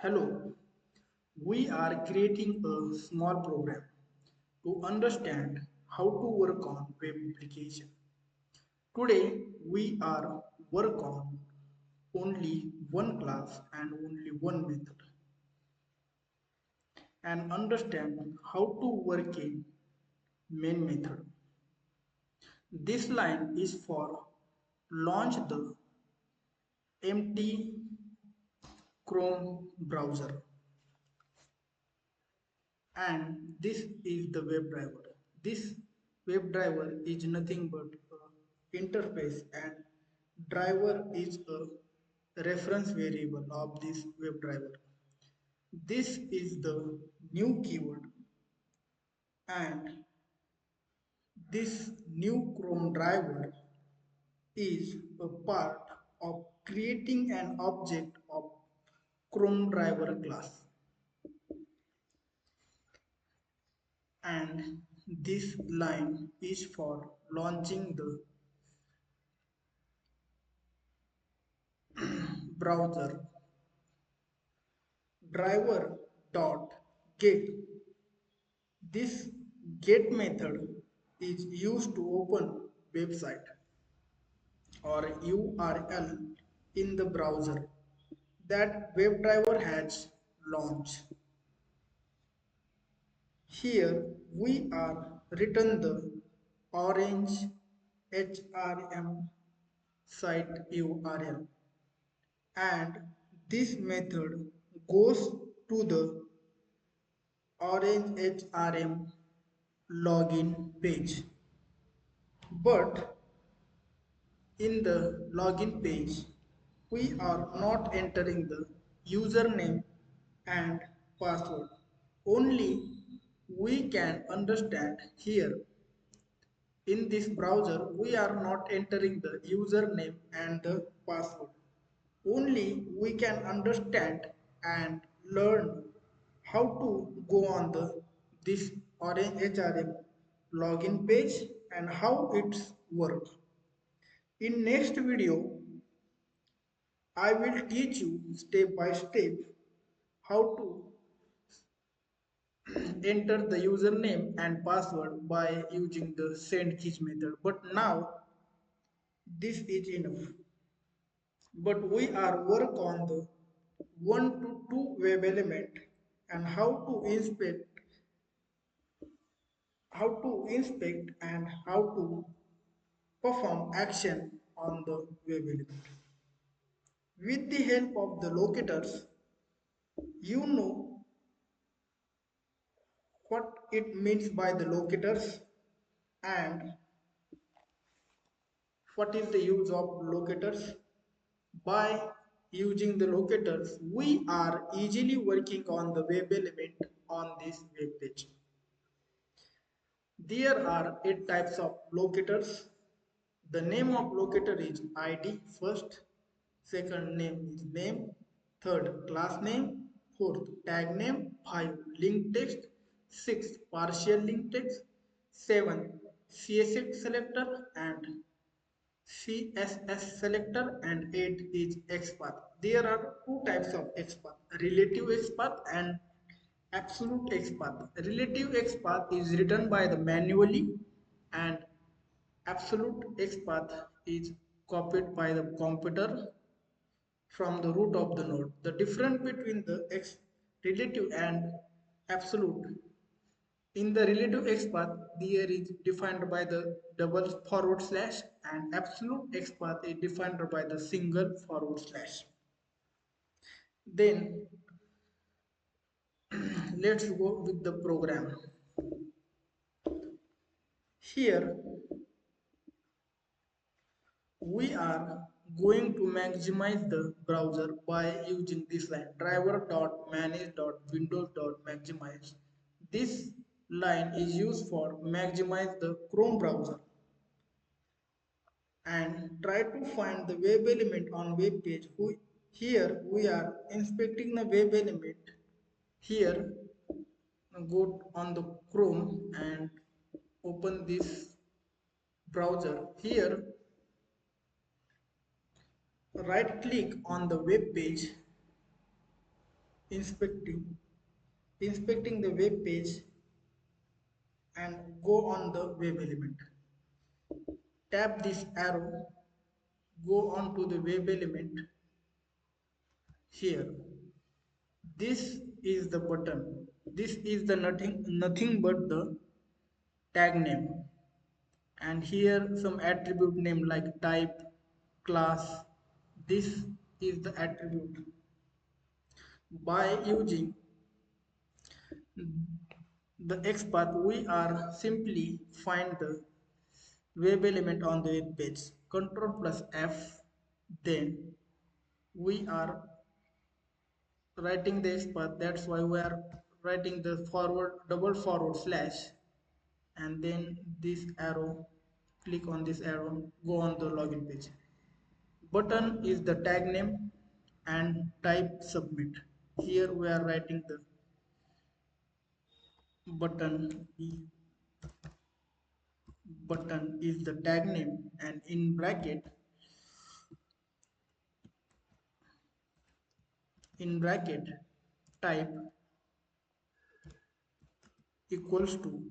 Hello, we are creating a small program to understand how to work on web application. Today we are work on only one class and only one method and understand how to work in main method. This line is for launch the empty Chrome browser and this is the WebDriver. This WebDriver is nothing but a interface and driver is a reference variable of this WebDriver. This is the new keyword and this new Chrome driver is a part of creating an object of Chrome driver class and this line is for launching the browser driver dot get. This get method is used to open website or URL in the browser that WebDriver has launched. Here we are written the orange HRM site URL and this method goes to the OrangeHRM login page. But in the login page, we are not entering the username and password. Only we can understand here in this browser, we are not entering the username and the password. Only we can understand and learn how to go on the this Orange HRM login page and how it's work. In next video, I will teach you step by step how to enter the username and password by using the send keys method. But now this is enough. But we are work on the 1 to 2 web element and how to inspect and how to perform action on the web element. With the help of the locators, you know what it means by the locators and what is the use of locators. By using the locators, we are easily working on the web element on this web page. There are 8 types of locators. The name of locator is ID first, second name is name, third class name, fourth tag name, 5 link text, 6 partial link text, 7 CSS selector and CSS selector and 8 is XPath. There are 2 types of XPath, relative XPath and absolute XPath. Relative XPath is written by the manually and absolute XPath is copied by the computer from the root of the node. The difference between the relative and absolute in the relative XPath, there is defined by the double forward slash and absolute XPath is defined by the single forward slash. Then let's go with the program. Here we are going to maximize the browser by using this line driver.manage.windows.maximize. This line is used for maximize the Chrome browser and try to find the web element on web page. Here we are inspecting the web element. Here go on the Chrome and open this browser. Here right click on the web page inspecting inspecting the web page and go on the web element. Tap this arrow, go on to the web element here. This is the button. This is the nothing but the tag name. And here some attribute name like type, class. This is the attribute. By using the XPath, we are simply find the web element on the web page. Control plus F, then we are writing the XPath. That's why we are writing the forward double forward slash, and then this arrow. Click on this arrow. Go on the login page. Button is the tag name and type submit. Here we are writing the button. Button is the tag name, and in bracket type equals to,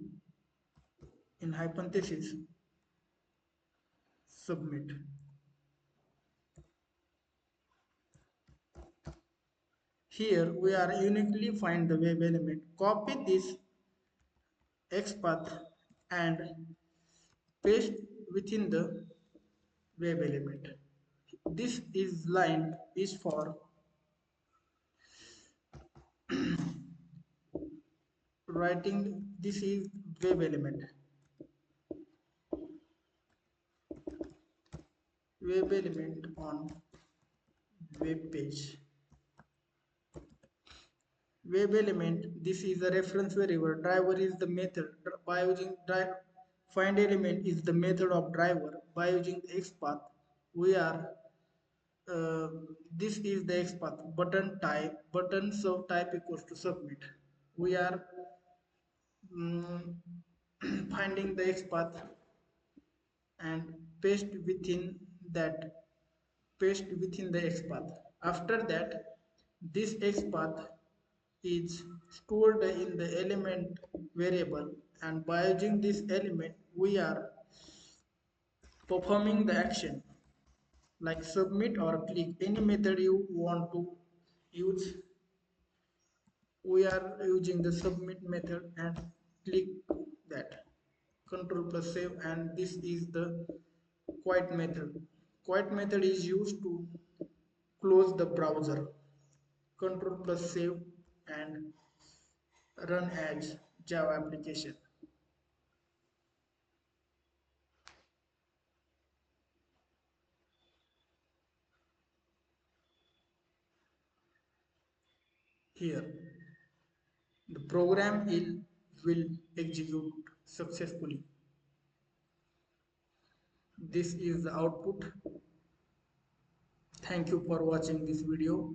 in parenthesis, submit. Here we are uniquely find the web element. Copy this XPath and paste within the web element. This is line is for writing. This is web element. Web element on web page. Web element, this is a reference variable. Driver is the method. By using find element is the method of driver. By using XPath, we are this is the XPath. Button so type equals to submit. We are mm, finding the XPath and paste within that paste within the XPath. After that, this XPath is stored in the element variable, and by using this element we are performing the action like submit or click, any method you want to use. We are using the submit method and click that. Control plus save, and this is the quiet method. Quiet method is used to close the browser. Control plus save and run as Java application. Here the program will execute successfully. This is the output. Thank you for watching this video.